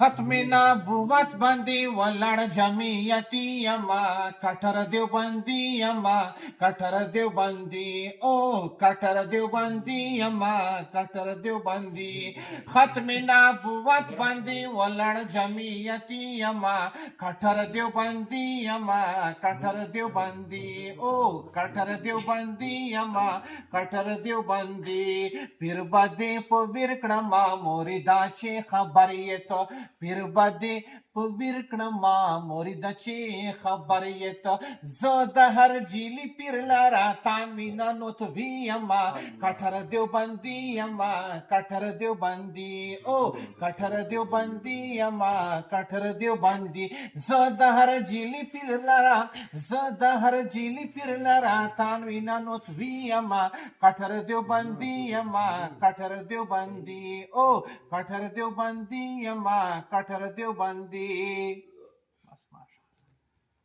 ختم نبوت بندی ولړ جمعیتی یما کټر دیوبندی یما کټر دیوبندی او کټر دیوبندی یما کټر دیوبندی ختم نبوت بندی ولړ جمعیتی یما کټر دیوبندی یما کټر دیوبندی او کټر دیوبندی یما کټر دیوبندی پیر بده په ورکړما مریدا چې خبر یې ته پیر بده په ورکړما مریدا چې خبر یې ته زه د هر جیلی پیر لاره تانوینا نو ته ویما کټر دیوبندی یما کټر دیوبندی او کټر دیوبندی یما کټر دیوبندی زه د هر جیلی پیر لاره زه د هر جیلی پیر لاره تانوینا نو ته ویما کټر دیوبندی یما کټر دیوبندی او کټر دیوبندی یما کټر دیوبندی